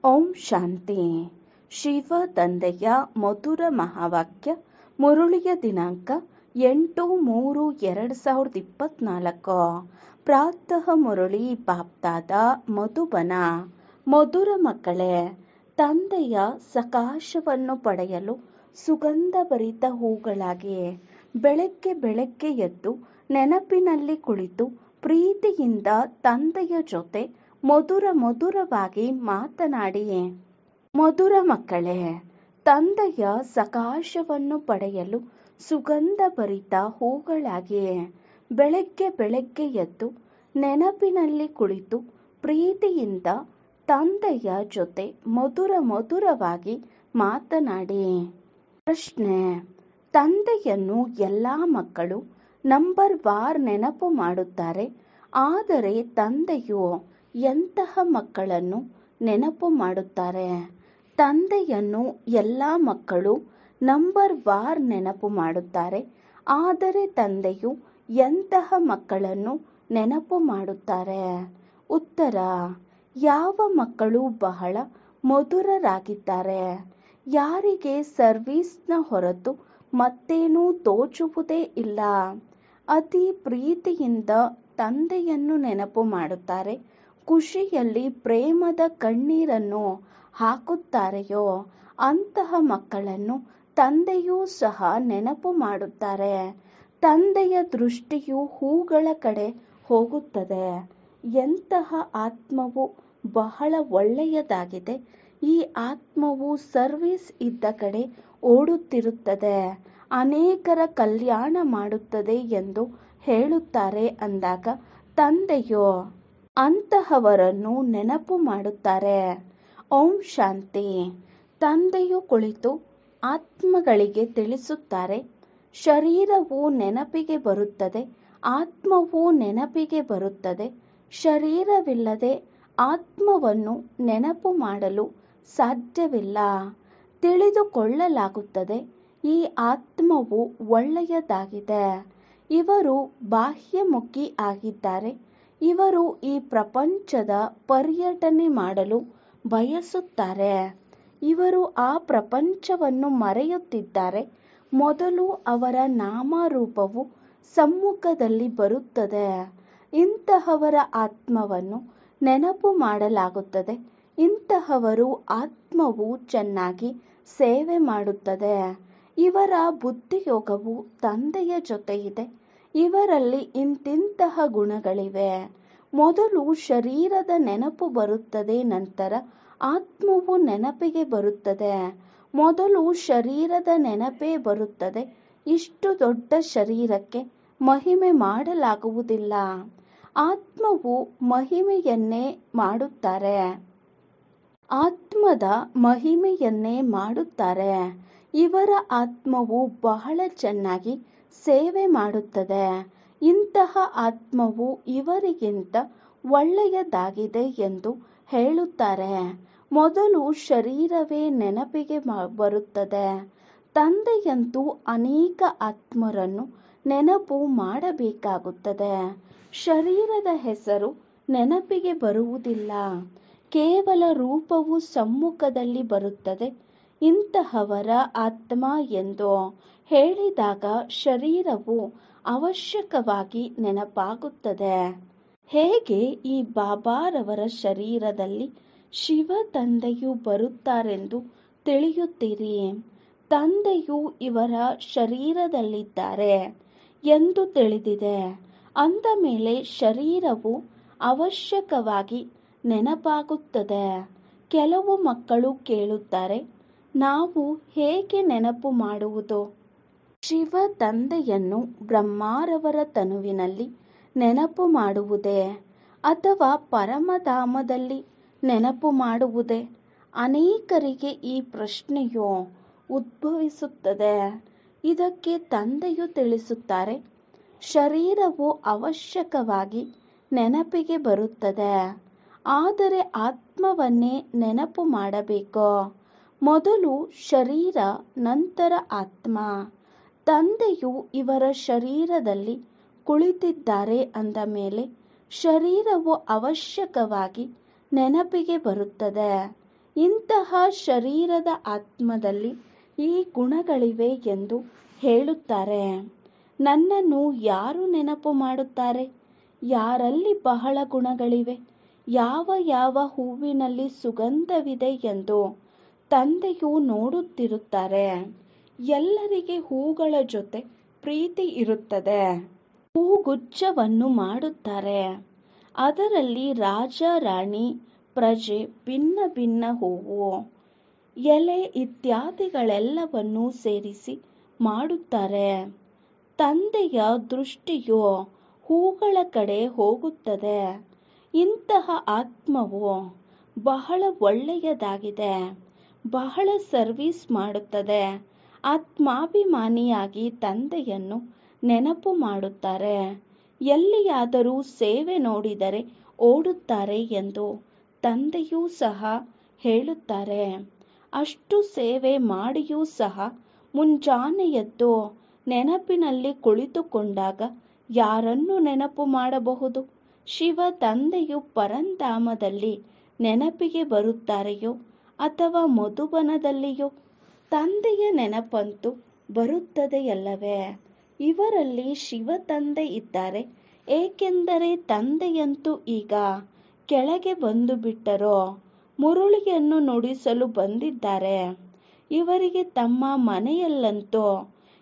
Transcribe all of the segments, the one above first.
ಓಂ ಶಾಂತಿ. ಶಿವ ತಂದೆಯ ಮಧುರ ಮಹಾವಾಕ್ಯ. ಮುರುಳಿಯ ದಿನಾಂಕ 8/3/2024. ಪ್ರಾತಃ ಮುರುಳಿ ಬಾಪ್ತಾದ ಮಧುಬನ. ಮಧುರ ಮಕ್ಕಳೇ, ತಂದೆಯ ಸಕಾಶವನ್ನು ಪಡೆಯಲು ಸುಗಂಧಭರಿತ ಹೂಗಳಾಗಿ ಬೆಳಗ್ಗೆ ಬೆಳಗ್ಗೆ ಎದ್ದು ನೆನಪಿನಲ್ಲಿ ಕುಳಿತು ಪ್ರೀತಿಯಿಂದ ತಂದೆಯ ಜೊತೆ ಮಧುರವಾಗಿ ಮಾತನಾಡಿ. ಮಧುರ ಮಕ್ಕಳೇ, ತಂದೆಯ ಸಕಾಶವನ್ನು ಪಡೆಯಲು ಸುಗಂಧಭರಿತ ಹೂಗಳಾಗಿ ಬೆಳಗ್ಗೆ ಬೆಳಗ್ಗೆ ಎದ್ದು ನೆನಪಿನಲ್ಲಿ ಕುಳಿತು ಪ್ರೀತಿಯಿಂದ ತಂದೆಯ ಜೊತೆ ಮಧುರವಾಗಿ ಮಾತನಾಡಿ. ಪ್ರಶ್ನೆ: ತಂದೆಯನ್ನು ಎಲ್ಲಾ ಮಕ್ಕಳು ನಂಬರ್ ವಾರ್ ನೆನಪು ಮಾಡುತ್ತಾರೆ. ಆದರೆ ತಂದೆಯು ಎಂತಹ ಮಕ್ಕಳನ್ನು ನೆನಪು ಮಾಡುತ್ತಾರೆ? ತಂದೆಯನ್ನು ಎಲ್ಲಾ ಮಕ್ಕಳು ನಂಬರ್ ವಾರ್ ನೆನಪು ಮಾಡುತ್ತಾರೆ. ಆದರೆ ತಂದೆಯು ಎಂತಹ ಮಕ್ಕಳನ್ನು ನೆನಪು ಮಾಡುತ್ತಾರೆ? ಉತ್ತರ: ಯಾವ ಮಕ್ಕಳು ಬಹಳ ಮಧುರರಾಗಿದ್ದಾರೆ, ಯಾರಿಗೆ ಸರ್ವೀಸ್ನ ಹೊರತು ಮತ್ತೇನೂ ತೋಚುವುದೇ ಇಲ್ಲ, ಅತಿ ಪ್ರೀತಿಯಿಂದ ತಂದೆಯನ್ನು ನೆನಪು ಮಾಡುತ್ತಾರೆ, ಖುಷಿಯಲ್ಲಿ ಪ್ರೇಮದ ಕಣ್ಣೀರನ್ನು ಹಾಕುತ್ತಾರೆಯೋ ಅಂತಹ ಮಕ್ಕಳನ್ನು ತಂದೆಯೂ ಸಹ ನೆನಪು ಮಾಡುತ್ತಾರೆ. ತಂದೆಯ ದೃಷ್ಟಿಯು ಹೂಗಳ ಕಡೆ ಹೋಗುತ್ತದೆ. ಎಂತಹ ಆತ್ಮವು ಬಹಳ ಒಳ್ಳೆಯದಾಗಿದೆ, ಈ ಆತ್ಮವು ಸರ್ವಿಸ್ ಇದ್ದ ಕಡೆ ಓಡುತ್ತಿರುತ್ತದೆ, ಅನೇಕರ ಕಲ್ಯಾಣ ಮಾಡುತ್ತದೆ ಎಂದು ಹೇಳುತ್ತಾರೆ ಅಂದಾಗ ತಂದೆಯು ಅಂತಹವರನ್ನು ನೆನಪು ಮಾಡುತ್ತಾರೆ. ಓಂ ಶಾಂತಿ. ತಂದೆಯು ಕುಳಿತು ಆತ್ಮಗಳಿಗೆ ತಿಳಿಸುತ್ತಾರೆ, ಶರೀರವು ನೆನಪಿಗೆ ಬರುತ್ತದೆ, ಆತ್ಮವು ನೆನಪಿಗೆ ಬರುತ್ತದೆ. ಶರೀರವಿಲ್ಲದೆ ಆತ್ಮವನ್ನು ನೆನಪು ಮಾಡಲು ಸಾಧ್ಯವಿಲ್ಲ. ತಿಳಿದುಕೊಳ್ಳಲಾಗುತ್ತದೆ, ಈ ಆತ್ಮವು ಒಳ್ಳೆಯದಾಗಿದೆ, ಇವರು ಬಾಹ್ಯಮುಖಿ ಆಗಿದ್ದಾರೆ, ಇವರು ಈ ಪ್ರಪಂಚದ ಪರ್ಯಟನೆ ಮಾಡಲು ಬಯಸುತ್ತಾರೆ, ಇವರು ಆ ಪ್ರಪಂಚವನ್ನು ಮರೆಯುತ್ತಿದ್ದಾರೆ. ಮೊದಲು ಅವರ ನಾಮರೂಪವು ಸಮ್ಮುಖದಲ್ಲಿ ಬರುತ್ತದೆ. ಇಂತಹವರ ಆತ್ಮವನ್ನು ನೆನಪು ಮಾಡಲಾಗುತ್ತದೆ. ಇಂತಹವರು ಆತ್ಮವು ಚೆನ್ನಾಗಿ ಸೇವೆ ಮಾಡುತ್ತದೆ. ಇವರ ಬುದ್ಧಿಯೋಗವು ತಂದೆಯ ಜೊತೆ ಇದೆ. ಇವರಲ್ಲಿ ಇಂತಿಂತಹ ಗುಣಗಳಿವೆ. ಮೊದಲು ಶರೀರದ ನೆನಪು ಬರುತ್ತದೆ, ನಂತರ ಆತ್ಮವು ನೆನಪಿಗೆ ಬರುತ್ತದೆ. ಮೊದಲು ಶರೀರದ ನೆನಪೇ ಬರುತ್ತದೆ. ಇಷ್ಟು ದೊಡ್ಡ ಶರೀರಕ್ಕೆ ಮಹಿಮೆ ಮಾಡಲಾಗುವುದಿಲ್ಲ. ಆತ್ಮವು ಮಹಿಮೆಯನ್ನೇ ಮಾಡುತ್ತಾರೆ. ಆತ್ಮದ ಮಹಿಮೆಯನ್ನೇ ಮಾಡುತ್ತಾರೆ. ಇವರ ಆತ್ಮವು ಬಹಳ ಚೆನ್ನಾಗಿ ಸೇವೆ ಮಾಡುತ್ತದೆ. ಇಂತಹ ಆತ್ಮವು ಇವರಿಗಿಂತ ಒಳ್ಳೆಯದಾಗಿದೆ ಎಂದು ಹೇಳುತ್ತಾರೆ. ಮೊದಲು ಶರೀರವೇ ನೆನಪಿಗೆ ಬರುತ್ತದೆ. ತಂದೆಯಂತೂ ಅನೇಕ ಆತ್ಮರನ್ನು ನೆನಪು ಮಾಡಬೇಕಾಗುತ್ತದೆ. ಶರೀರದ ಹೆಸರು ನೆನಪಿಗೆ ಬರುವುದಿಲ್ಲ, ಕೇವಲ ರೂಪವು ಸಮ್ಮುಖದಲ್ಲಿ ಬರುತ್ತದೆ. ಇಂತಹವರ ಆತ್ಮ ಎಂದು ಹೇಳಿದಾಗ ಶರೀರವು ಅವಶ್ಯಕವಾಗಿ ನೆನಪಾಗುತ್ತದೆ. ಹೇಗೆ ಈ ಬಾಬಾರವರ ಶರೀರದಲ್ಲಿ ಶಿವ ತಂದೆಯು ಬರುತ್ತಾರೆಂದು ತಿಳಿಯುತ್ತೀರಿ? ತಂದೆಯು ಇವರ ಶರೀರದಲ್ಲಿದ್ದಾರೆ ಎಂದು ತಿಳಿದಿದೆ. ಅಂದ ಮೇಲೆ ಶರೀರವು ಅವಶ್ಯಕವಾಗಿ ನೆನಪಾಗುತ್ತದೆ. ಕೆಲವು ಮಕ್ಕಳು ಕೇಳುತ್ತಾರೆ, ನಾವು ಹೇಗೆ ನೆನಪು ಮಾಡುವುದು? ಶಿವ ತಂದೆಯನ್ನು ಬ್ರಹ್ಮಾರವರ ತನುವಿನಲ್ಲಿ ನೆನಪು ಮಾಡುವುದೇ ಅಥವಾ ಪರಮಧಾಮದಲ್ಲಿ ನೆನಪು ಮಾಡುವುದೇ? ಅನೇಕರಿಗೆ ಈ ಪ್ರಶ್ನೆಯು ಉದ್ಭವಿಸುತ್ತದೆ. ಇದಕ್ಕೆ ತಂದೆಯು ತಿಳಿಸುತ್ತಾರೆ, ಶರೀರವು ಅವಶ್ಯಕವಾಗಿ ನೆನಪಿಗೆ ಬರುತ್ತದೆ, ಆದರೆ ಆತ್ಮವನ್ನೇ ನೆನಪು ಮಾಡಬೇಕು. ಮೊದಲು ಶರೀರ, ನಂತರ ಆತ್ಮ. ತಂದೆಯು ಇವರ ಶರೀರದಲ್ಲಿ ಕುಳಿತಿದ್ದಾರೆ ಅಂದ ಮೇಲೆ ಶರೀರವು ಅವಶ್ಯಕವಾಗಿ ನೆನಪಿಗೆ ಬರುತ್ತದೆ. ಇಂತಹ ಶರೀರದ ಆತ್ಮದಲ್ಲಿ ಈ ಗುಣಗಳಿವೆ ಎಂದು ಹೇಳುತ್ತಾರೆ. ನನ್ನನ್ನು ಯಾರು ನೆನಪು ಮಾಡುತ್ತಾರೆ? ಯಾರಲ್ಲಿ ಬಹಳ ಗುಣಗಳಿವೆ? ಯಾವ ಯಾವ ಹೂವಿನಲ್ಲಿ ಸುಗಂಧವಿದೆ ಎಂದು ತಂದೆಯು ನೋಡುತ್ತಿರುತ್ತಾರೆ. ಎಲ್ಲರಿಗೆ ಹೂಗಳ ಜೊತೆ ಪ್ರೀತಿ ಇರುತ್ತದೆ. ಹೂಗುಚ್ಛವನ್ನು ಮಾಡುತ್ತಾರೆ. ಅದರಲ್ಲಿ ರಾಜ ರಾಣಿ ಪ್ರಜೆ ಭಿನ್ನ ಭಿನ್ನ ಹೂವು ಎಲೆ ಇತ್ಯಾದಿಗಳೆಲ್ಲವನ್ನೂ ಸೇರಿಸಿ ಮಾಡುತ್ತಾರೆ. ತಂದೆಯ ದೃಷ್ಟಿಯು ಹೂಗಳ ಕಡೆ ಹೋಗುತ್ತದೆ. ಇಂತಹ ಆತ್ಮವು ಬಹಳ ಒಳ್ಳೆಯದಾಗಿದೆ. ಬಹಳ ಸರ್ವಿಸ್ ಮಾಡುತ್ತದೆ. ಆತ್ಮಾಭಿಮಾನಿಯಾಗಿ ತಂದೆಯನ್ನು ನೆನಪು ಮಾಡುತ್ತಾರೆ. ಎಲ್ಲಿಯಾದರೂ ಸೇವೆ ನೋಡಿದರೆ ಓಡುತ್ತಾರೆ ಎಂದು ತಂದೆಯೂ ಸಹ ಹೇಳುತ್ತಾರೆ. ಅಷ್ಟು ಸೇವೆ ಮಾಡಿಯೂ ಸಹ ಮುಂಜಾನೆ ಎದ್ದು ನೆನಪಿನಲ್ಲಿ ಕುಳಿತುಕೊಂಡಾಗ ಯಾರನ್ನು ನೆನಪು ಮಾಡಬಹುದು? ಶಿವ ತಂದೆಯು ಪರಂಧಾಮದಲ್ಲಿ ನೆನಪಿಗೆ ಬರುತ್ತಾರೆಯೋ ಅಥವಾ ಮಧುಬನದಲ್ಲಿಯೋ? ತಂದೆಯ ನೆನಪಂತೂ ಬರುತ್ತದೆಯಲ್ಲವೇ? ಇವರಲ್ಲಿ ಶಿವ ತಂದೆ ಇದ್ದಾರೆ. ಏಕೆಂದರೆ ತಂದೆಯಂತೂ ಈಗ ಕೆಳಗೆ ಬಂದು ಬಿಟ್ಟರೋ, ಮುರುಳಿಯನ್ನು ನುಡಿಸಲು ಬಂದಿದ್ದಾರೆ. ಇವರಿಗೆ ತಮ್ಮ ಮನೆಯಲ್ಲಂತೂ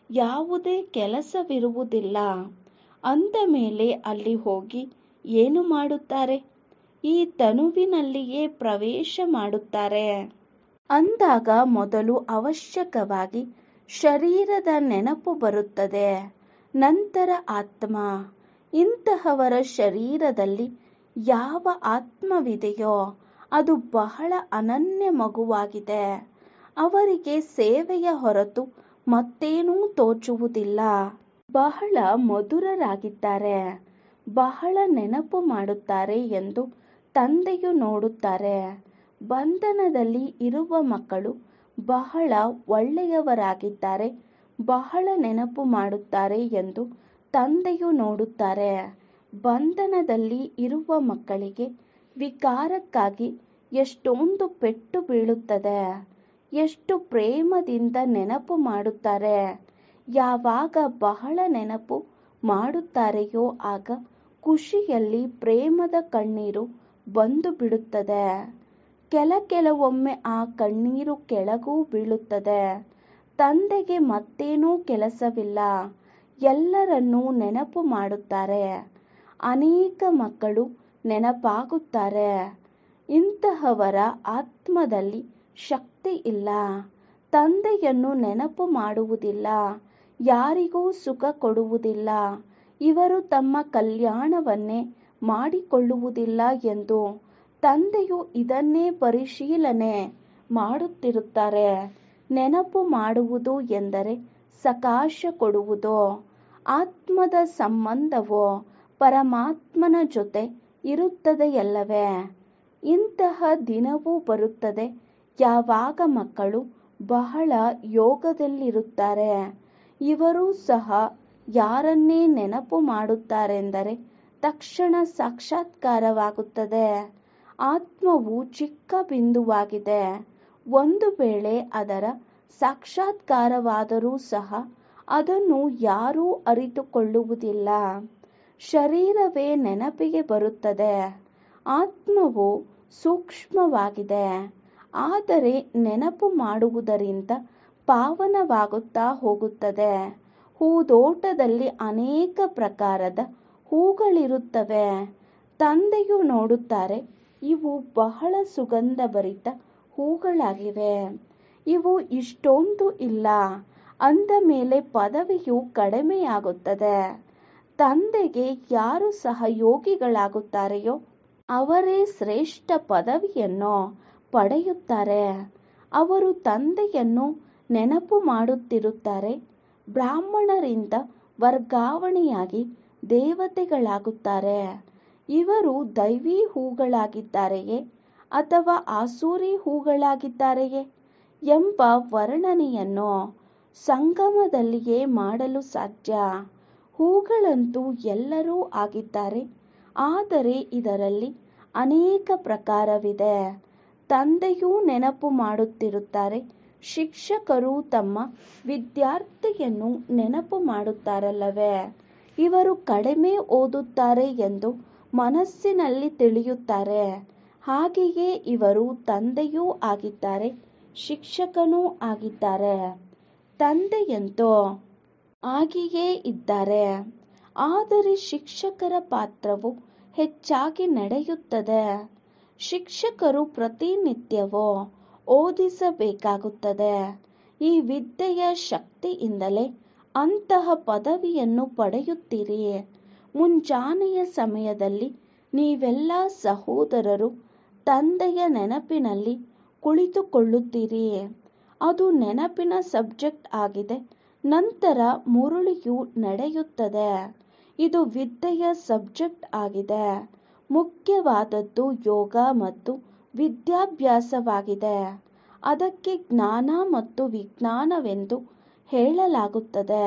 ಯಾವುದೇ ಕೆಲಸವಿರುವುದಿಲ್ಲ. ಅಂದ ಮೇಲೆ ಅಲ್ಲಿ ಹೋಗಿ ಏನು ಮಾಡುತ್ತಾರೆ? ಈ ತನುವಿನಲ್ಲಿಯೇ ಪ್ರವೇಶ ಮಾಡುತ್ತಾರೆ. ಅಂದಾಗ ಮೊದಲು ಅವಶ್ಯಕವಾಗಿ ಶರೀರದ ನೆನಪು ಬರುತ್ತದೆ, ನಂತರ ಆತ್ಮ. ಇಂತಹವರ ಶರೀರದಲ್ಲಿ ಯಾವ ಆತ್ಮವಿದೆಯೋ ಅದು ಬಹಳ ಅನನ್ಯ ಮಗುವಾಗಿದೆ. ಅವರಿಗೆ ಸೇವೆಯ ಹೊರತು ಮತ್ತೇನೂ ತೋಚುವುದಿಲ್ಲ. ಬಹಳ ಮಧುರರಾಗಿದ್ದಾರೆ. ಬಹಳ ನೆನಪು ಮಾಡುತ್ತಾರೆ ಎಂದು ತಂದೆಯು ನೋಡುತ್ತಾರೆ. ಬಂಧನದಲ್ಲಿ ಇರುವ ಮಕ್ಕಳು ಬಹಳ ಒಳ್ಳೆಯವರಾಗಿದ್ದಾರೆ. ಬಹಳ ನೆನಪು ಮಾಡುತ್ತಾರೆ ಎಂದು ತಂದೆಯು ನೋಡುತ್ತಾರೆ. ಬಂಧನದಲ್ಲಿ ಇರುವ ಮಕ್ಕಳಿಗೆ ವಿಕಾರಕ್ಕಾಗಿ ಎಷ್ಟೊಂದು ಪೆಟ್ಟು ಬೀಳುತ್ತದೆ. ಎಷ್ಟು ಪ್ರೇಮದಿಂದ ನೆನಪು ಮಾಡುತ್ತಾರೆ. ಯಾವಾಗ ಬಹಳ ನೆನಪು ಮಾಡುತ್ತಾರೆಯೋ ಆಗ ಖುಷಿಯಲ್ಲಿ ಪ್ರೇಮದ ಕಣ್ಣೀರು ಬಂದು ಬಿಡುತ್ತದೆ. ಕೆಲವೊಮ್ಮೆ ಆ ಕಣ್ಣೀರು ಕೆಳಗೂ ಬೀಳುತ್ತದೆ. ತಂದೆಗೆ ಮತ್ತೇನೂ ಕೆಲಸವಿಲ್ಲ. ಎಲ್ಲರನ್ನೂ ನೆನಪು ಮಾಡುತ್ತಾರೆ. ಅನೇಕ ಮಕ್ಕಳು ನೆನಪಾಗುತ್ತಾರೆ. ಇಂತಹವರ ಆತ್ಮದಲ್ಲಿ ಶಕ್ತಿ ಇಲ್ಲ. ತಂದೆಯನ್ನು ನೆನಪು ಮಾಡುವುದಿಲ್ಲ. ಯಾರಿಗೂ ಸುಖ ಕೊಡುವುದಿಲ್ಲ. ಇವರು ತಮ್ಮ ಕಲ್ಯಾಣವನ್ನೇ ಮಾಡಿಕೊಳ್ಳುವುದಿಲ್ಲ ಎಂದು ತಂದೆಯು ಇದನ್ನೇ ಪರಿಶೀಲನೆ ಮಾಡುತ್ತಿರುತ್ತಾರೆ. ನೆನಪು ಮಾಡುವುದು ಎಂದರೆ ಸಕಾಶ ಕೊಡುವುದು. ಆತ್ಮದ ಸಂಬಂಧವು ಪರಮಾತ್ಮನ ಜೊತೆ ಇರುತ್ತದೆಯಲ್ಲವೇ? ಇಂತಹ ದಿನವೂ ಬರುತ್ತದೆ ಯಾವಾಗ ಮಕ್ಕಳು ಬಹಳ ಯೋಗದಲ್ಲಿರುತ್ತಾರೆ. ಇವರೂ ಸಹ ಯಾರನ್ನೇ ನೆನಪು ಮಾಡುತ್ತಾರೆಂದರೆ ತಕ್ಷಣ ಸಾಕ್ಷಾತ್ಕಾರವಾಗುತ್ತದೆ. ಆತ್ಮವು ಚಿಕ್ಕ ಬಿಂದುವಾಗಿದೆ. ಒಂದು ವೇಳೆ ಅದರ ಸಾಕ್ಷಾತ್ಕಾರವಾದರೂ ಸಹ ಅದನ್ನು ಯಾರೂ ಅರಿತುಕೊಳ್ಳುವುದಿಲ್ಲ. ಶರೀರವೇ ನೆನಪಿಗೆ ಬರುತ್ತದೆ. ಆತ್ಮವು ಸೂಕ್ಷ್ಮವಾಗಿದೆ. ಆದರೆ ನೆನಪು ಮಾಡುವುದರಿಂದ ಪಾವನವಾಗುತ್ತಾ ಹೋಗುತ್ತದೆ. ಹೂದೋಟದಲ್ಲಿ ಅನೇಕ ಪ್ರಕಾರದ ಹೂಗಳಿರುತ್ತವೆ. ತಂದೆಯು ನೋಡುತ್ತಾರೆ, ಇವು ಬಹಳ ಸುಗಂಧಭರಿತ ಹೂಗಳಾಗಿವೆ. ಇವು ಇಷ್ಟೊಂದು ಇಲ್ಲ. ಅಂದ ಮೇಲೆ ಪದವಿಯು ಕಡಿಮೆಯಾಗುತ್ತದೆ. ತಂದೆಗೆ ಯಾರು ಸಹಯೋಗಿಗಳಾಗುತ್ತಾರೆಯೋ ಅವರೇ ಶ್ರೇಷ್ಠ ಪದವಿಯನ್ನು ಪಡೆಯುತ್ತಾರೆ. ಅವರು ತಂದೆಯನ್ನು ನೆನಪು ಮಾಡುತ್ತಿರುತ್ತಾರೆ. ಬ್ರಾಹ್ಮಣರಿಂದ ವರ್ಗಾವಣೆಯಾಗಿ ದೇವತೆಗಳಾಗುತ್ತಾರೆ. ಇವರು ದೈವಿ ಹೂಗಳಾಗಿದ್ದಾರೆಯೇ ಅಥವಾ ಆಸುರಿ ಹೂಗಳಾಗಿದ್ದಾರೆಯೇ ಎಂಬ ವರ್ಣನೆಯನ್ನು ಸಂಗಮದಲ್ಲಿಯೇ ಮಾಡಲು ಸಾಧ್ಯ. ಹೂಗಳಂತೂ ಎಲ್ಲರೂ ಆಗಿದ್ದಾರೆ. ಆದರೆ ಇದರಲ್ಲಿ ಅನೇಕ ಪ್ರಕಾರವಿದೆ. ತಂದೆಯೂ ನೆನಪು ಮಾಡುತ್ತಿರುತ್ತಾರೆ. ಶಿಕ್ಷಕರು ತಮ್ಮ ವಿದ್ಯಾರ್ಥಿಯನ್ನು ನೆನಪು ಮಾಡುತ್ತಾರಲ್ಲವೇ? ಇವರು ಕಡಿಮೆ ಓದುತ್ತಾರೆ ಎಂದು ಮನಸ್ಸಿನಲ್ಲಿ ತಿಳಿಯುತ್ತಾರೆ. ಹಾಗೆಯೇ ಇವರು ತಂದೆಯೂ ಆಗಿದ್ದಾರೆ, ಶಿಕ್ಷಕನೂ ಆಗಿದ್ದಾರೆ. ತಂದೆಯಂತೂ ಆಗಿಯೇ ಇದ್ದಾರೆ. ಆದರೆ ಶಿಕ್ಷಕರ ಪಾತ್ರವು ಹೆಚ್ಚಾಗಿ ನಡೆಯುತ್ತದೆ. ಶಿಕ್ಷಕರು ಪ್ರತಿನಿತ್ಯವೂ ಓದಿಸಬೇಕಾಗುತ್ತದೆ. ಈ ವಿದ್ಯೆಯ ಶಕ್ತಿಯಿಂದಲೇ ಅಂತಹ ಪದವಿಯನ್ನು ಪಡೆಯುತ್ತೀರಿ. ಮುಂಜಾನೆಯ ಸಮಯದಲ್ಲಿ ನೀವೆಲ್ಲ ಸಹೋದರರು ತಂದೆಯ ನೆನಪಿನಲ್ಲಿ ಕುಳಿತುಕೊಳ್ಳುತ್ತೀರಿ. ಅದು ನೆನಪಿನ ಸಬ್ಜೆಕ್ಟ್ ಆಗಿದೆ. ನಂತರ ಮುರುಳಿಯು ನಡೆಯುತ್ತದೆ. ಇದು ವಿದ್ಯೆಯ ಸಬ್ಜೆಕ್ಟ್ ಆಗಿದೆ. ಮುಖ್ಯವಾದದ್ದು ಯೋಗ ಮತ್ತು ವಿದ್ಯಾಭ್ಯಾಸವಾಗಿದೆ. ಅದಕ್ಕೆ ಜ್ಞಾನ ಮತ್ತು ವಿಜ್ಞಾನವೆಂದು ಹೇಳಲಾಗುತ್ತದೆ.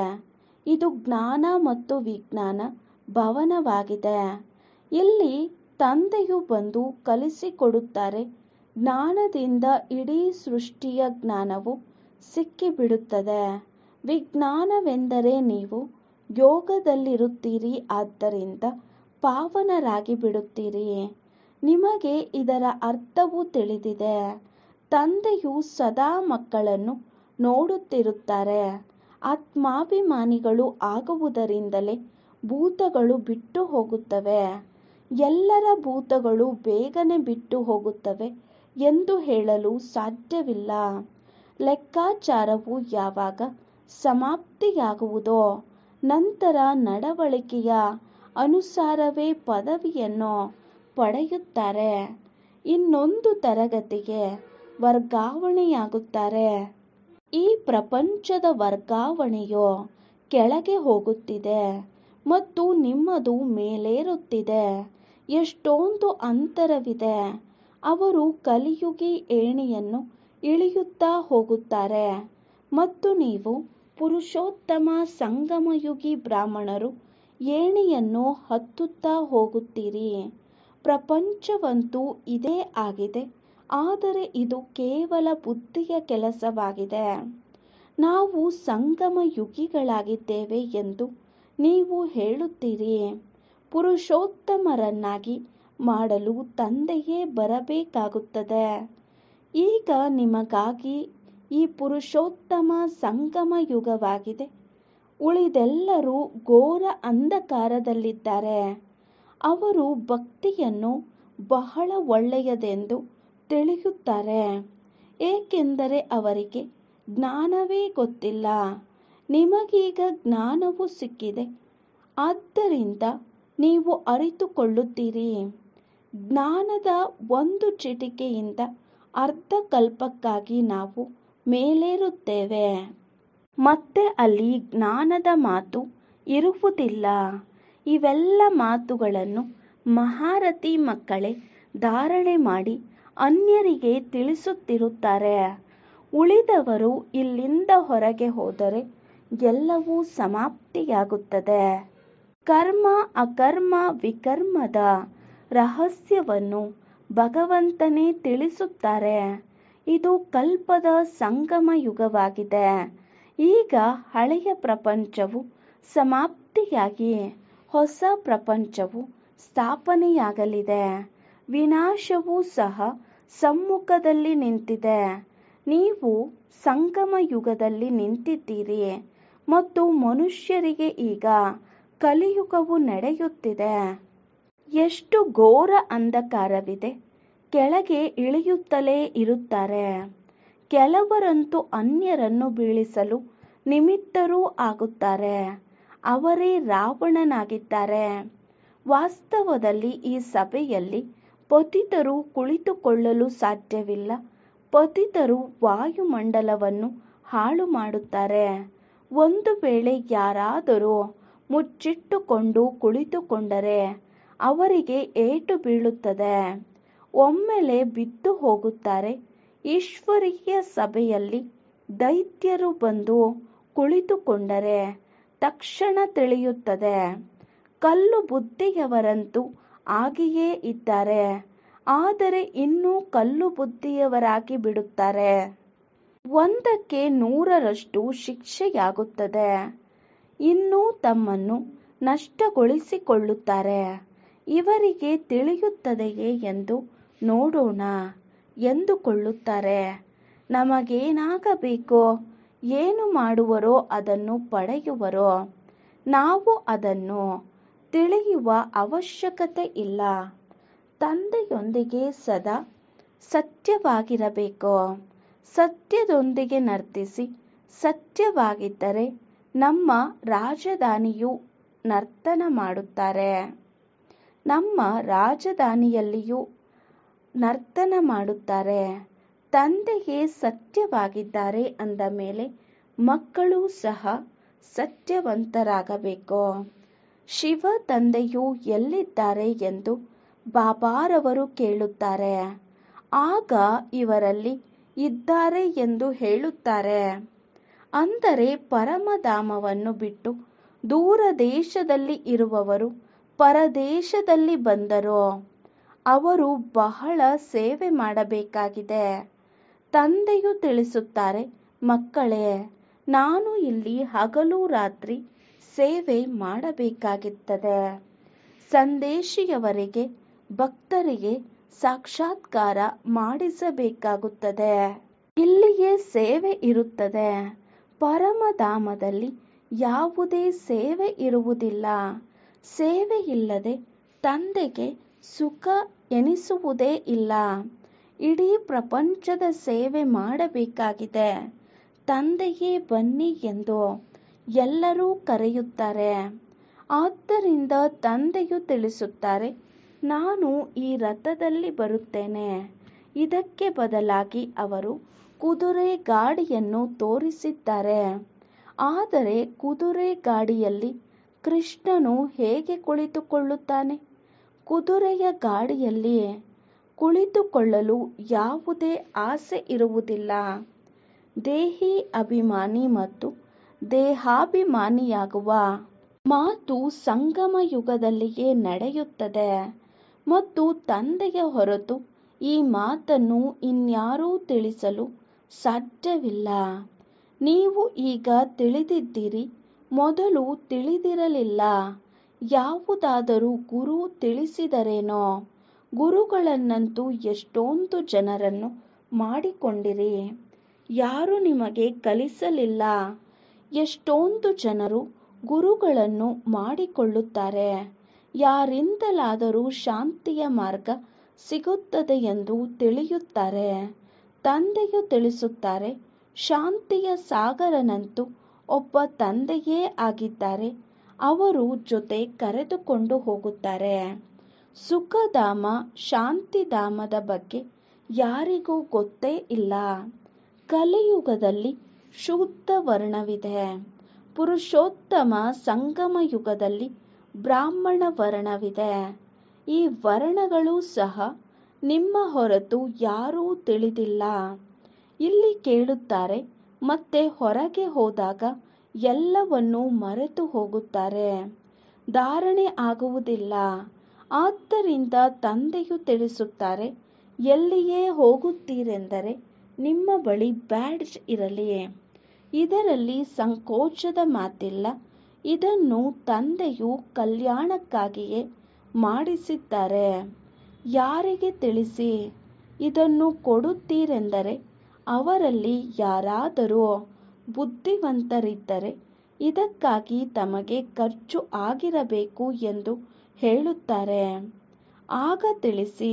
ಇದು ಜ್ಞಾನ ಮತ್ತು ವಿಜ್ಞಾನ ಭವನವಾಗಿದೆ. ಇಲ್ಲಿ ತಂದೆಯು ಬಂದು ಕಲಿಸಿಕೊಡುತ್ತಾರೆ. ಜ್ಞಾನದಿಂದ ಇಡೀ ಸೃಷ್ಟಿಯ ಜ್ಞಾನವು ಸಿಕ್ಕಿಬಿಡುತ್ತದೆ. ವಿಜ್ಞಾನವೆಂದರೆ ನೀವು ಯೋಗದಲ್ಲಿರುತ್ತೀರಿ, ಆದ್ದರಿಂದ ಪಾವನರಾಗಿ ಬಿಡುತ್ತೀರಿ. ನಿಮಗೆ ಇದರ ಅರ್ಥವು ತಿಳಿದಿದೆ. ತಂದೆಯು ಸದಾ ಮಕ್ಕಳನ್ನು ನೋಡುತ್ತಿರುತ್ತಾರೆ. ಆತ್ಮಾಭಿಮಾನಿಗಳು ಆಗುವುದರಿಂದಲೇ ಭೂತಗಳು ಬಿಟ್ಟು ಹೋಗುತ್ತವೆ. ಎಲ್ಲರ ಭೂತಗಳು ಬೇಗನೆ ಬಿಟ್ಟು ಹೋಗುತ್ತವೆ ಎಂದು ಹೇಳಲು ಸಾಧ್ಯವಿಲ್ಲ. ಲೆಕ್ಕಾಚಾರವು ಯಾವಾಗ ಸಮಾಪ್ತಿಯಾಗುವುದೋ ನಂತರ ನಡವಳಿಕೆಯ ಅನುಸಾರವೇ ಪದವಿಯನ್ನು ಪಡೆಯುತ್ತಾರೆ. ಇನ್ನೊಂದು ತರಗತಿಗೆ ವರ್ಗಾವಣೆಯಾಗುತ್ತಾರೆ. ಈ ಪ್ರಪಂಚದ ವರ್ಗಾವಣೆಯು ಕೆಳಗೆ ಹೋಗುತ್ತಿದೆ ಮತ್ತು ನಿಮ್ಮದು ಮೇಲೇರುತ್ತಿದೆ. ಎಷ್ಟೊಂದು ಅಂತರವಿದೆ. ಅವರು ಕಲಿಯುಗಿ ಏಣಿಯನ್ನು ಇಳಿಯುತ್ತಾ ಹೋಗುತ್ತಾರೆ ಮತ್ತು ನೀವು ಪುರುಷೋತ್ತಮ ಸಂಗಮಯುಗಿ ಬ್ರಾಹ್ಮಣರು ಏಣಿಯನ್ನು ಹತ್ತುತ್ತಾ ಹೋಗುತ್ತೀರಿ. ಪ್ರಪಂಚವಂತೂ ಇದೇ ಆಗಿದೆ. ಆದರೆ ಇದು ಕೇವಲ ಬುದ್ಧಿಯ ಕೆಲಸವಾಗಿದೆ. ನಾವು ಸಂಗಮ ಯುಗಿಗಳಾಗಿದ್ದೇವೆ ಎಂದು ನೀವು ಹೇಳುತ್ತೀರಿ. ಪುರುಷೋತ್ತಮರನ್ನಾಗಿ ಮಾಡಲು ತಂದೆಯೇ ಬರಬೇಕಾಗುತ್ತದೆ. ಈಗ ನಿಮಗಾಗಿ ಈ ಪುರುಷೋತ್ತಮ ಸಂಗಮ ಯುಗವಾಗಿದೆ. ಉಳಿದೆಲ್ಲರೂ ಘೋರ ಅಂಧಕಾರದಲ್ಲಿದ್ದಾರೆ. ಅವರು ಭಕ್ತಿಯನ್ನು ಬಹಳ ಒಳ್ಳೆಯದೆಂದು ತಿಳಿಯುತ್ತಾರೆ, ಏಕೆಂದರೆ ಅವರಿಗೆ ಜ್ಞಾನವೇ ಗೊತ್ತಿಲ್ಲ. ನಿಮಗೀಗ ಜ್ಞಾನವು ಸಿಕ್ಕಿದೆ, ಆದ್ದರಿಂದ ನೀವು ಅರಿತುಕೊಳ್ಳುತ್ತೀರಿ. ಜ್ಞಾನದ ಒಂದು ಚಿಟಿಕೆಯಿಂದ ಅರ್ಧ ಕಲ್ಪಕ್ಕಾಗಿ ನಾವು ಮೇಲೇರುತ್ತೇವೆ. ಮತ್ತೆ ಅಲ್ಲಿ ಜ್ಞಾನದ ಮಾತು ಇರುವುದಿಲ್ಲ. ಇವೆಲ್ಲ ಮಾತುಗಳನ್ನು ಮಹಾರಥಿ ಮಕ್ಕಳೇ ಧಾರಣೆ ಮಾಡಿ ಅನ್ಯರಿಗೆ ತಿಳಿಸುತ್ತಿರುತ್ತಾರೆ. ಉಳಿದವರು ಇಲ್ಲಿಂದ ಹೊರಗೆ ಹೋದರೆ ಎಲ್ಲವೂ ಸಮಾಪ್ತಿಯಾಗುತ್ತದೆ. ಕರ್ಮ ಅಕರ್ಮ ವಿಕರ್ಮದ ರಹಸ್ಯವನ್ನು ಭಗವಂತನೇ ತಿಳಿಸುತ್ತಾರೆ. ಇದು ಕಲ್ಪದ ಸಂಗಮ ಯುಗವಾಗಿದೆ. ಈಗ ಹಳೆಯ ಪ್ರಪಂಚವು ಸಮಾಪ್ತಿಯಾಗಿ ಹೊಸ ಪ್ರಪಂಚವು ಸ್ಥಾಪನೆಯಾಗಲಿದೆ. ವಿನಾಶವೂ ಸಹ ಸಮ್ಮುಖದಲ್ಲಿ ನಿಂತಿದೆ. ನೀವು ಸಂಗಮ ಯುಗದಲ್ಲಿ ನಿಂತಿದ್ದೀರಿ ಮತ್ತು ಮನುಷ್ಯರಿಗೆ ಈಗ ಕಲಿಯುಗವು ನಡೆಯುತ್ತಿದೆ. ಎಷ್ಟು ಘೋರ ಅಂಧಕಾರವಿದೆ. ಕೆಳಗೆ ಇಳಿಯುತ್ತಲೇ ಇರುತ್ತಾರೆ. ಕೆಲವರಂತೂ ಅನ್ಯರನ್ನು ಬೀಳಿಸಲು ನಿಮಿತ್ತರೂ ಆಗುತ್ತಾರೆ. ಅವರೇ ರಾವಣನಾಗಿದ್ದಾರೆ. ವಾಸ್ತವದಲ್ಲಿ ಈ ಸಭೆಯಲ್ಲಿ ಪತಿತರು ಕುಳಿತುಕೊಳ್ಳಲು ಸಾಧ್ಯವಿಲ್ಲ. ಪತಿತರು ವಾಯುಮಂಡಲವನ್ನು ಹಾಳು ಮಾಡುತ್ತಾರೆ. ಒಂದು ವೇಳೆ ಯಾರಾದರೂ ಮುಚ್ಚಿಟ್ಟುಕೊಂಡು ಕುಳಿತುಕೊಂಡರೆ ಅವರಿಗೆ ಏಟು ಬೀಳುತ್ತದೆ. ಒಮ್ಮೆಲೆ ಬಿದ್ದು ಹೋಗುತ್ತಾರೆ. ಈಶ್ವರೀಯ ಸಭೆಯಲ್ಲಿ ದೈತ್ಯರು ಬಂದು ಕುಳಿತುಕೊಂಡರೆ ತಕ್ಷಣ ತಿಳಿಯುತ್ತದೆ. ಕಲ್ಲು ಬುದ್ಧಿಯವರಂತೂ ಆಗಿಯೇ ಇದ್ದಾರೆ. ಆದರೆ ಇನ್ನೂ ಕಲ್ಲು ಬುದ್ಧಿಯವರಾಗಿ ಬಿಡುತ್ತಾರೆ. 100ಕ್ಕೆ 100ರಷ್ಟು ಶಿಕ್ಷೆಯಾಗುತ್ತದೆ. ಇನ್ನೂ ತಮ್ಮನ್ನು ನಷ್ಟಗೊಳಿಸಿಕೊಳ್ಳುತ್ತಾರೆ. ಇವರಿಗೆ ತಿಳಿಯುತ್ತದೆಯೇ ಎಂದು ನೋಡೋಣ ಎಂದುಕೊಳ್ಳುತ್ತಾರೆ. ನಮಗೇನಾಗಬೇಕೋ, ಏನು ಮಾಡುವರೋ ಅದನ್ನು ಪಡೆಯುವರೋ. ನಾವು ಅದನ್ನು ತಿಳಿಯುವ ಅವಶ್ಯಕತೆ ಇಲ್ಲ. ತಂದೆಯೊಂದಿಗೆ ಸದಾ ಸತ್ಯವಾಗಿರಬೇಕು. ಸತ್ಯದೊಂದಿಗೆ ನರ್ತಿಸಿ. ಸತ್ಯವಾಗಿದ್ದರೆ ನಮ್ಮ ರಾಜಧಾನಿಯು ನರ್ತನ ಮಾಡುತ್ತಾರೆ. ನಮ್ಮ ರಾಜಧಾನಿಯಲ್ಲಿಯೂ ನರ್ತನ ಮಾಡುತ್ತಾರೆ. ತಂದೆಯೇ ಸತ್ಯವಾಗಿದ್ದಾರೆ ಅಂದ ಮೇಲೆ ಮಕ್ಕಳು ಸಹ ಸತ್ಯವಂತರಾಗಬೇಕು. ಶಿವ ತಂದೆಯು ಎಲ್ಲಿದ್ದಾರೆ ಎಂದು ಬಾಬಾರವರು ಕೇಳುತ್ತಾರೆ. ಆಗ ಇವರಲ್ಲಿ ಇದ್ದಾರೆ ಎಂದು ಹೇಳುತ್ತಾರೆ. ಅಂದರೆ ಪರಮಧಾಮವನ್ನು ಬಿಟ್ಟು ದೂರ ದೇಶದಲ್ಲಿ ಇರುವವರು ಪರದೇಶದಲ್ಲಿ ಬಂದರು. ಅವರು ಬಹಳ ಸೇವೆ ಮಾಡಬೇಕಾಗಿದೆ. ತಂದೆಯು ತಿಳಿಸುತ್ತಾರೆ, ಮಕ್ಕಳೇ, ನಾನು ಇಲ್ಲಿ ಹಗಲು ರಾತ್ರಿ ಸೇವೆ ಮಾಡಬೇಕಾಗುತ್ತದೆ. ಸಂದೇಶಿಯವರಿಗೆ ಭಕ್ತರಿಗೆ ಸಾಕ್ಷಾತ್ಕಾರ ಮಾಡಿಸಬೇಕಾಗುತ್ತದೆ. ಇಲ್ಲಿಯೇ ಸೇವೆ ಇರುತ್ತದೆ. ಪರಮಧಾಮದಲ್ಲಿ ಯಾವುದೇ ಸೇವೆ ಇರುವುದಿಲ್ಲ. ಸೇವೆ ಇಲ್ಲದೆ ತಂದೆಗೆ ಸುಖ ಎನಿಸುವುದೇ ಇಲ್ಲ. ಇಡೀ ಪ್ರಪಂಚದ ಸೇವೆ ಮಾಡಬೇಕಾಗಿದೆ. ತಂದೆಯೇ ಬನ್ನಿ ಎಂದು ಎಲ್ಲರೂ ಕರೆಯುತ್ತಾರೆ. ಆದ್ದರಿಂದ ತಂದೆಯು ತಿಳಿಸುತ್ತಾರೆ, ನಾನು ಈ ರಥದಲ್ಲಿ ಬರುತ್ತೇನೆ. ಇದಕ್ಕೆ ಬದಲಾಗಿ ಅವರು ಕುದುರೆ ಗಾಡಿಯನ್ನು ತೋರಿಸಿದ್ದಾರೆ. ಆದರೆ ಕುದುರೆ ಗಾಡಿಯಲ್ಲಿ ಕೃಷ್ಣನು ಹೇಗೆ ಕುಳಿತುಕೊಳ್ಳುತ್ತಾನೆ? ಕುದುರೆಯ ಗಾಡಿಯಲ್ಲಿ ಕುಳಿತುಕೊಳ್ಳಲು ಯಾವುದೇ ಆಸೆ ಇರುವುದಿಲ್ಲ. ದೇಹಿ ಅಭಿಮಾನಿ ಮತ್ತು ದೇಹಾಭಿಮಾನಿಯಾಗುವ ಮಾತು ಸಂಗಮ ಯುಗದಲ್ಲಿಯೇ ನಡೆಯುತ್ತದೆ ಮತ್ತು ತಂದೆಯ ಹೊರತು ಈ ಮಾತನ್ನು ಇನ್ಯಾರೂ ತಿಳಿಸಲು ಸಾಧ್ಯವಿಲ್ಲ. ನೀವು ಈಗ ತಿಳಿದಿದ್ದೀರಿ, ಮೊದಲು ತಿಳಿದಿರಲಿಲ್ಲ. ಯಾವುದಾದರೂ ಗುರು ತಿಳಿಸಿದರೇನೋ? ಗುರುಗಳನ್ನಂತೂ ಎಷ್ಟೊಂದು ಜನರನ್ನು ಮಾಡಿಕೊಂಡಿರಿ, ಯಾರೂ ನಿಮಗೆ ಕಲಿಸಲಿಲ್ಲ. ಎಷ್ಟೊಂದು ಜನರು ಗುರುಗಳನ್ನು ಮಾಡಿಕೊಳ್ಳುತ್ತಾರೆ. ಯಾರಿಂದಲಾದರೂ ಶಾಂತಿಯ ಮಾರ್ಗ ಸಿಗುತ್ತದೆ ಎಂದು ತಿಳಿಯುತ್ತಾರೆ. ತಂದೆಯು ತಿಳಿಸುತ್ತಾರೆ, ಶಾಂತಿಯ ಸಾಗರನಂತೂ ಒಬ್ಬ ತಂದೆಯೇ ಆಗಿದ್ದಾರೆ. ಅವರು ಜೊತೆ ಕರೆದುಕೊಂಡು ಹೋಗುತ್ತಾರೆ. ಸುಖಧಾಮ ಶಾಂತಿಧಾಮದ ಬಗ್ಗೆ ಯಾರಿಗೂ ಗೊತ್ತೇ ಇಲ್ಲ. ಕಲಿಯುಗದಲ್ಲಿ ಶುದ್ಧ ವರ್ಣವಿದೆ. ಪುರುಷೋತ್ತಮ ಸಂಗಮ ಯುಗದಲ್ಲಿ ಬ್ರಾಹ್ಮಣ ವರ್ಣವಿದೆ. ಈ ವರ್ಣಗಳು ಸಹ ನಿಮ್ಮ ಹೊರತು ಯಾರೂ ತಿಳಿದಿಲ್ಲ. ಇಲ್ಲಿ ಕೇಳುತ್ತಾರೆ, ಮತ್ತೆ ಹೊರಗೆ ಹೋದಾಗ ಎಲ್ಲವನ್ನೂ ಮರೆತು ಹೋಗುತ್ತಾರೆ. ಧಾರಣೆ ಆಗುವುದಿಲ್ಲ. ಆದ್ದರಿಂದ ತಂದೆಯು ತಿಳಿಸುತ್ತಾರೆ, ಎಲ್ಲಿಯೇ ಹೋಗುತ್ತೀರೆಂದರೆ ನಿಮ್ಮ ಬಳಿ ಬ್ಯಾಡ್ಜ್ ಇರಲಿ. ಇದರಲ್ಲಿ ಸಂಕೋಚದ ಮಾತಿಲ್ಲ. ಇದನ್ನು ತಂದೆಯು ಕಲ್ಯಾಣಕ್ಕಾಗಿಯೇ ಮಾಡಿಸಿದ್ದಾರೆ. ಯಾರಿಗೆ ತಿಳಿಸಿ ಇದನ್ನು ಕೊಡುತ್ತೀರೆಂದರೆ ಅವರಲ್ಲಿ ಯಾರಾದರೂ ಬುದ್ಧಿವಂತರಿದ್ದರೆ ಇದಕ್ಕಾಗಿ ತಮಗೆ ಖರ್ಚು ಆಗಿರಬೇಕು ಎಂದು ಹೇಳುತ್ತಾರೆ. ಆಗ ತಿಳಿಸಿ,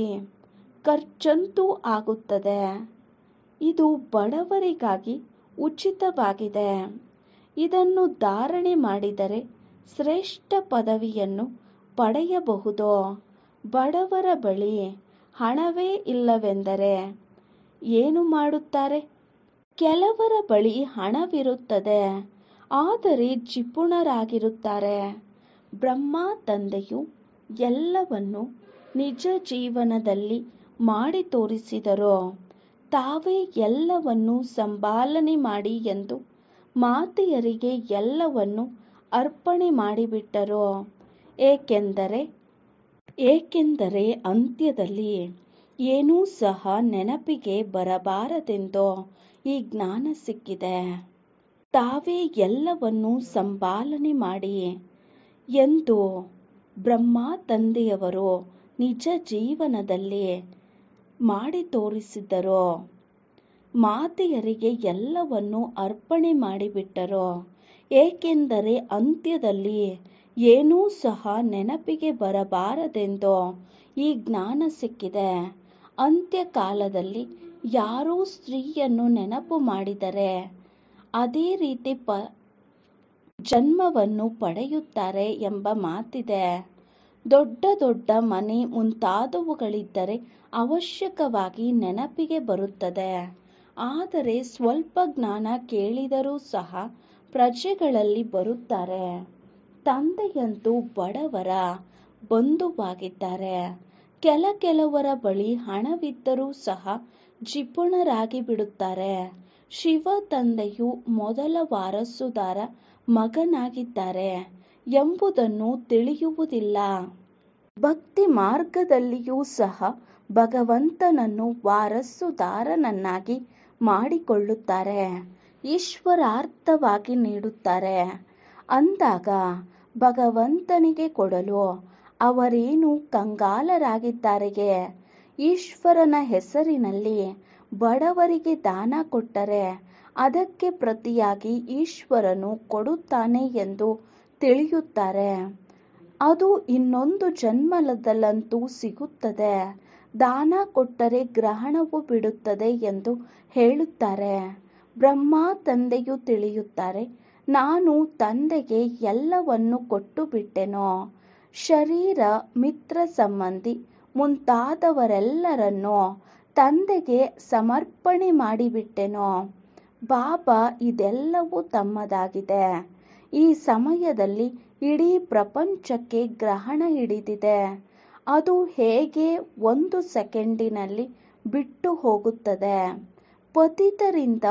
ಖರ್ಚಂತೂ ಆಗುತ್ತದೆ. ಇದು ಬಡವರಿಗಾಗಿ ಉಚಿತವಾಗಿದೆ. ಇದನ್ನು ಧಾರಣೆ ಮಾಡಿದರೆ ಶ್ರೇಷ್ಠ ಪದವಿಯನ್ನು ಪಡೆಯಬಹುದು. ಬಡವರ ಬಳಿ ಹಣವೇ ಇಲ್ಲವೆಂದರೆ ಏನು ಮಾಡುತ್ತಾರೆ? ಕೆಲವರ ಬಳಿ ಹಣವಿರುತ್ತದೆ, ಆದರೆ ಜಿಪುಣರಾಗಿರುತ್ತಾರೆ. ಬ್ರಹ್ಮ ತಂದೆಯು ಎಲ್ಲವನ್ನು ನಿಜ ಜೀವನದಲ್ಲಿ ಮಾಡಿ ತೋರಿಸಿದರು. ತಾವೇ ಎಲ್ಲವನ್ನು ಸಂಭಾಲನೆ ಮಾಡಿ ಎಂದು ಮಾತೆಯರಿಗೆ ಎಲ್ಲವನ್ನು ಅರ್ಪಣೆ ಮಾಡಿಬಿಟ್ಟರು. ಏಕೆಂದರೆ ಅಂತ್ಯದಲ್ಲಿ ಏನೂ ಸಹ ನೆನಪಿಗೆ ಬರಬಾರದೆಂದು ಈ ಜ್ಞಾನ ಸಿಕ್ಕಿದೆ. ತಾವೇ ಎಲ್ಲವನ್ನೂ ಸಂಪಾಲನೆ ಮಾಡಿ ಎಂದು ಬ್ರಹ್ಮ ತಂದೆಯವರು ನಿಜ ಜೀವನದಲ್ಲಿ ಮಾಡಿ ತೋರಿಸಿದರು. ಮಾತೆಯರಿಗೆ ಎಲ್ಲವನ್ನೂ ಅರ್ಪಣೆ ಮಾಡಿಬಿಟ್ಟರು. ಏಕೆಂದರೆ ಅಂತ್ಯದಲ್ಲಿ ಏನೂ ಸಹ ನೆನಪಿಗೆ ಬರಬಾರದೆಂದು ಈ ಜ್ಞಾನ ಸಿಕ್ಕಿದೆ. ಅಂತ್ಯಕಾಲದಲ್ಲಿ ಯಾರೂ ಸ್ತ್ರೀಯನ್ನು ನೆನಪು ಮಾಡಿದರೆ ಅದೇ ರೀತಿ ಜನ್ಮವನ್ನು ಪಡೆಯುತ್ತಾರೆ ಎಂಬ ಮಾತಿದೆ. ದೊಡ್ಡ ದೊಡ್ಡ ಮನೆ ಮುಂತಾದವುಗಳಿದ್ದರೆ ಅವಶ್ಯಕವಾಗಿ ನೆನಪಿಗೆ ಬರುತ್ತದೆ. ಆದರೆ ಸ್ವಲ್ಪ ಜ್ಞಾನ ಕೇಳಿದರೂ ಸಹ ಪ್ರಜೆಗಳಲ್ಲಿ ಬರುತ್ತಾರೆ. ತಂದೆಯಂತೂ ಬಡವರ ಬಂಧುವಾಗಿದ್ದಾರೆ. ಕೆಲವರ ಬಳಿ ಹಣವಿದ್ದರೂ ಸಹ ಜಿಪುಣರಾಗಿ ಬಿಡುತ್ತಾರೆ. ಶಿವ ತಂದೆಯು ಮೊದಲ ವಾರಸುದಾರ ಮಗನಾಗಿದ್ದಾರೆ ಎಂಬುದನ್ನು ತಿಳಿಯುವುದಿಲ್ಲ. ಭಕ್ತಿ ಮಾರ್ಗದಲ್ಲಿಯೂ ಸಹ ಭಗವಂತನನ್ನು ವಾರಸುದಾರನನ್ನಾಗಿ ಮಾಡಿಕೊಳ್ಳುತ್ತಾರೆ. ಈಶ್ವರಾರ್ಥವಾಗಿ ನೀಡುತ್ತಾರೆ. ಅಂದಾಗ ಭಗವಂತನಿಗೆ ಕೊಡಲು ಅವರೇನು ಕಂಗಾಲರಾಗಿದ್ದಾರೆಯೇ? ಈಶ್ವರನ ಹೆಸರಿನಲ್ಲಿ ಬಡವರಿಗೆ ದಾನ ಕೊಟ್ಟರೆ ಅದಕ್ಕೆ ಪ್ರತಿಯಾಗಿ ಈಶ್ವರನು ಕೊಡುತ್ತಾನೆ ಎಂದು ತಿಳಿಯುತ್ತಾರೆ. ಅದು ಇನ್ನೊಂದು ಜನ್ಮದಲ್ಲಂತೂ ಸಿಗುತ್ತದೆ. ದಾನ ಕೊಟ್ಟರೆ ಗ್ರಹಣವು ಬಿಡುತ್ತದೆ ಎಂದು ಹೇಳುತ್ತಾರೆ. ಬ್ರಹ್ಮ ತಂದೆಯು ತಿಳಿಯುತ್ತಾರೆ, ನಾನು ತಂದೆಗೆ ಎಲ್ಲವನ್ನೂ ಕೊಟ್ಟು ಬಿಟ್ಟೆನು. ಶರೀರ, ಮಿತ್ರ ಸಂಬಂಧಿ ಮುಂತಾದವರೆಲ್ಲರನ್ನೂ ತಂದೆಗೆ ಸಮರ್ಪಣೆ ಮಾಡಿಬಿಟ್ಟೆನು. ಬಾಬಾ ಇದೆಲ್ಲವೂ ತಮ್ಮದಾಗಿದೆ. ಈ ಸಮಯದಲ್ಲಿ ಇಡೀ ಪ್ರಪಂಚಕ್ಕೆ ಗ್ರಹಣ ಹಿಡಿದಿದೆ. ಅದು ಹೇಗೆ ಒಂದು ಸೆಕೆಂಡಿನಲ್ಲಿ ಬಿಟ್ಟು ಹೋಗುತ್ತದೆ. ಪತಿತರಿಂದ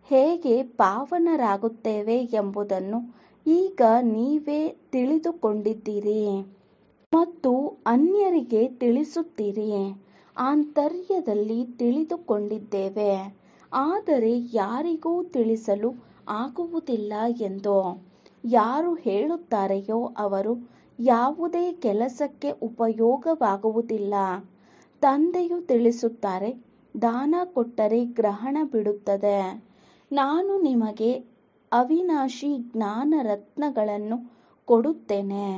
ಹೇಗೆ ಪಾವನರಾಗುತ್ತೇವೆ ಎಂಬುದನ್ನು ಈಗ ನೀವೇ ತಿಳಿದುಕೊಂಡಿದ್ದೀರಿ ಮತ್ತು ಅನ್ಯರಿಗೆ ತಿಳಿಸುತ್ತೀರಿ. ಆಂತರ್ಯದಲ್ಲಿ ತಿಳಿದುಕೊಂಡಿದ್ದೇವೆ, ಆದರೆ ಯಾರಿಗೂ ತಿಳಿಸಲು ಆಗುವುದಿಲ್ಲ ಎಂದು ಯಾರು ಹೇಳುತ್ತಾರೆಯೋ ಅವರು ಯಾವುದೇ ಕೆಲಸಕ್ಕೆ ಉಪಯೋಗವಾಗುವುದಿಲ್ಲ. ತಂದೆಯು ತಿಳಿಸುತ್ತಾರೆ, ದಾನ ಕೊಟ್ಟರೆ ಗ್ರಹಣ ಬಿಡುತ್ತದೆ. ನಾನು ನಿಮಗೆ ಅವಿನಾಶಿ ಜ್ಞಾನ ರತ್ನಗಳನ್ನು ಕೊಡುತ್ತೇನೆ.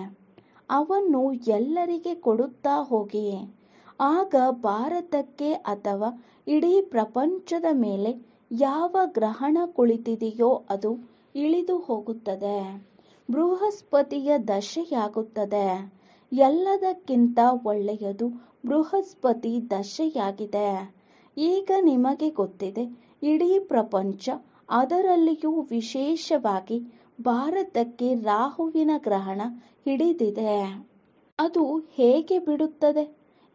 ಅವನ್ನು ಎಲ್ಲರಿಗೆ ಕೊಡುತ್ತಾ ಹೋಗಿ. ಆಗ ಭಾರತಕ್ಕೆ ಅಥವಾ ಇಡೀ ಪ್ರಪಂಚದ ಮೇಲೆ ಯಾವ ಗ್ರಹಣ ಕುಳಿತಿದೆಯೋ ಅದು ಇಳಿದು ಹೋಗುತ್ತದೆ. ಬೃಹಸ್ಪತಿಯ ದಶೆಯಾಗುತ್ತದೆ. ಎಲ್ಲದಕ್ಕಿಂತ ಒಳ್ಳೆಯದು ಬೃಹಸ್ಪತಿ ದಶೆಯಾಗಿದೆ. ಈಗ ನಿಮಗೆ ಗೊತ್ತಿದೆ, ಇಡೀ ಪ್ರಪಂಚ, ಅದರಲ್ಲಿಯೂ ವಿಶೇಷವಾಗಿ ಭಾರತಕ್ಕೆ ರಾಹುವಿನ ಗ್ರಹಣ ಹಿಡಿದಿದೆ. ಅದು ಹೇಗೆ ಬಿಡುತ್ತದೆ?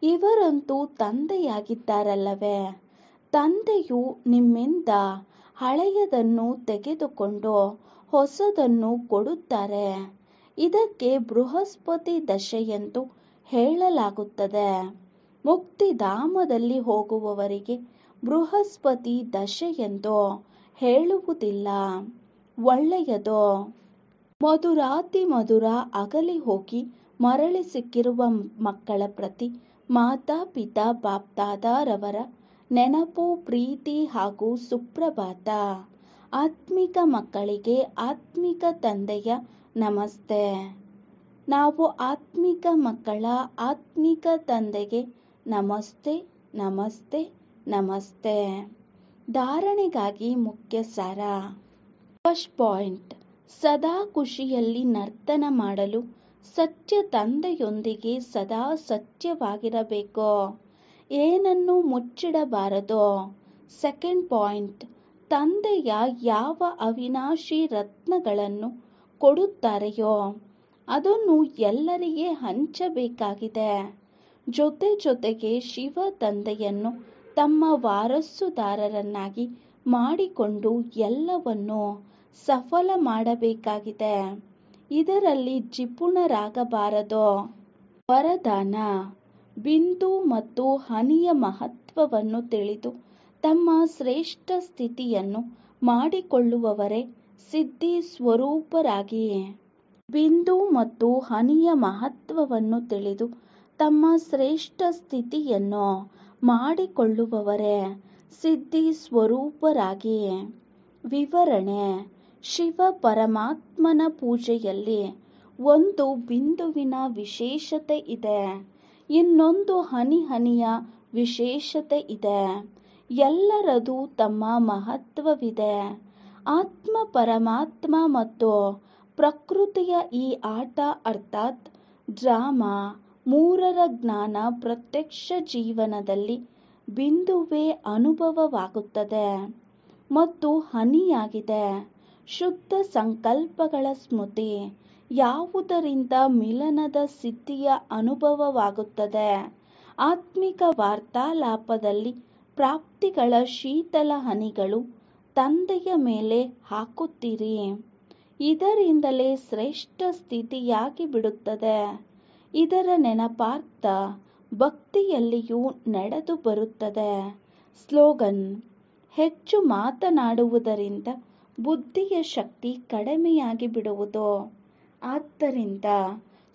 ಇವರಂತೂ ತಂದೆಯಾಗಿದ್ದಾರಲ್ಲವೇ? ತಂದೆಯು ನಿಮ್ಮಿಂದ ಹಳೆಯದನ್ನು ತೆಗೆದುಕೊಂಡು ಹೊಸದನ್ನು ಕೊಡುತ್ತಾರೆ. ಇದಕ್ಕೆ ಬೃಹಸ್ಪತಿ ದಶೆ ಎಂದು ಹೇಳಲಾಗುತ್ತದೆ. ಮುಕ್ತಿಧಾಮದಲ್ಲಿ ಹೋಗುವವರಿಗೆ ಬೃಹಸ್ಪತಿ ದಶೆ ಎಂದು ಹೇಳುವುದಿಲ್ಲ. ಒಳ್ಳೆಯದು. ಮಧುರಾತಿ ಮಧುರ ಅಗಲಿ ಹೋಗಿ ಮರಳಿ ಸಿಕ್ಕಿರುವ ಮಕ್ಕಳ ಪ್ರತಿ ಮಾತಾ ಪಿತಾ ಬಾಪ್ದಾದಾರವರ ನೆನಪು, ಪ್ರೀತಿ ಹಾಗೂ ಸುಪ್ರಭಾತ. ಆತ್ಮಿಕ ಮಕ್ಕಳಿಗೆ ಆತ್ಮಿಕ ತಂದೆಯ ನಮಸ್ತೆ. ನಾವು ಆತ್ಮಿಕ ಮಕ್ಕಳ ಆತ್ಮಿಕ ತಂದೆಗೆ ನಮಸ್ತೆ ನಮಸ್ತೆ ನಮಸ್ತೆ. ಧಾರಣೆಗಾಗಿ ಮುಖ್ಯ ಸಾರ. ಫಸ್ಟ್ ಪಾಯಿಂಟ್, ಸದಾ ಖುಷಿಯಲ್ಲಿ ನರ್ತನ ಮಾಡಲು ಸತ್ಯ ತಂದೆಯೊಂದಿಗೆ ಸದಾ ಸತ್ಯವಾಗಿರಬೇಕು. ಏನನ್ನೂ ಮುಚ್ಚಿಡಬಾರದು. ಸೆಕೆಂಡ್ ಪಾಯಿಂಟ್, ತಂದೆಯ ಯಾವ ಅವಿನಾಶಿ ರತ್ನಗಳನ್ನು ಕೊಡುತ್ತಾರೆಯೋ ಅದನ್ನು ಎಲ್ಲರಿಗೆ ಹಂಚಬೇಕಾಗಿದೆ. ಜೊತೆಗೆ ಶಿವ ತಂದೆಯನ್ನು ತಮ್ಮ ವಾರಸುದಾರರನ್ನಾಗಿ ಮಾಡಿಕೊಂಡು ಎಲ್ಲವನ್ನೂ ಸಫಲ ಮಾಡಬೇಕಾಗಿದೆ. ಇದರಲ್ಲಿ ಜಿಪುಣರಾಗಬಾರದು. ವರದಾನ: ಬಿಂದು ಮತ್ತು ಹನಿಯ ಮಹತ್ವವನ್ನು ತಿಳಿದು ತಮ್ಮ ಶ್ರೇಷ್ಠ ಸ್ಥಿತಿಯನ್ನು ಮಾಡಿಕೊಳ್ಳುವವರೇ ಸಿದ್ಧಿ ಸ್ವರೂಪರಾಗಿಯೇ. ಬಿಂದು ಮತ್ತು ಹನಿಯ ಮಹತ್ವವನ್ನು ತಿಳಿದು ತಮ್ಮ ಶ್ರೇಷ್ಠ ಸ್ಥಿತಿಯನ್ನು ಮಾಡಿಕೊಳ್ಳುವವರೇ ಸಿದ್ಧಿ ಸ್ವರೂಪರಾಗಿಯೇ. ವಿವರಣೆ: ಶಿವ ಪರಮಾತ್ಮನ ಪೂಜೆಯಲ್ಲಿ ಒಂದು ಬಿಂದುವಿನ ವಿಶೇಷತೆ ಇದೆ, ಇನ್ನೊಂದು ಹನಿಯ ವಿಶೇಷತೆ ಇದೆ. ಎಲ್ಲರದು ತಮ್ಮ ಮಹತ್ವವಿದೆ. ಆತ್ಮ ಪರಮಾತ್ಮ ಮತ್ತು ಪ್ರಕೃತಿಯ ಈ ಆಟ ಅರ್ಥಾತ್ ಡ್ರಾಮಾ ಮೂರರ ಜ್ಞಾನ ಪ್ರತ್ಯಕ್ಷ ಜೀವನದಲ್ಲಿ ಬಿಂದುವೇ ಅನುಭವವಾಗುತ್ತದೆ ಮತ್ತು ಹನಿಯಾಗಿದೆ. ಶುದ್ಧ ಸಂಕಲ್ಪಗಳ ಸ್ಮೃತಿ ಯಾವುದರಿಂದ ಮಿಲನದ ಸಿದ್ಧಿಯ ಅನುಭವವಾಗುತ್ತದೆ. ಆತ್ಮಿಕ ವಾರ್ತಾಲಾಪದಲ್ಲಿ ಪ್ರಾಪ್ತಿಗಳ ಶೀತಲ ಹನಿಗಳು ತಂದೆಯ ಮೇಲೆ ಹಾಕುತ್ತೀರಿ. ಇದರಿಂದಲೇ ಶ್ರೇಷ್ಠ ಸ್ಥಿತಿಯಾಗಿ ಬಿಡುತ್ತದೆ. ಇದರ ನೆನಪಾರ್ಥ ಭಕ್ತಿಯಲ್ಲಿಯೂ ನಡೆದು ಬರುತ್ತದೆ. ಸ್ಲೋಗನ್: ಹೆಚ್ಚು ಮಾತನಾಡುವುದರಿಂದ ಬುದ್ಧಿಯ ಶಕ್ತಿ ಕಡಿಮೆಯಾಗಿ ಬಿಡುವುದು. ಆದ್ದರಿಂದ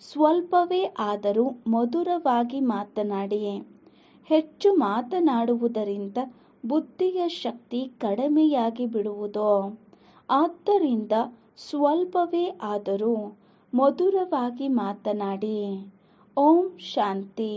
ಸ್ವಲ್ಪವೇ ಆದರೂ ಮಧುರವಾಗಿ ಮಾತನಾಡಿ. ಹೆಚ್ಚು ಮಾತನಾಡುವುದರಿಂದ ಬುದ್ಧಿಯ ಶಕ್ತಿ ಕಡಿಮೆಯಾಗಿ ಬಿಡುವುದು. ಆದ್ದರಿಂದ ಸ್ವಲ್ಪವೇ ಆದರೂ ಮಧುರವಾಗಿ ಮಾತನಾಡಿ. ಓಂ ಶಾಂತಿ.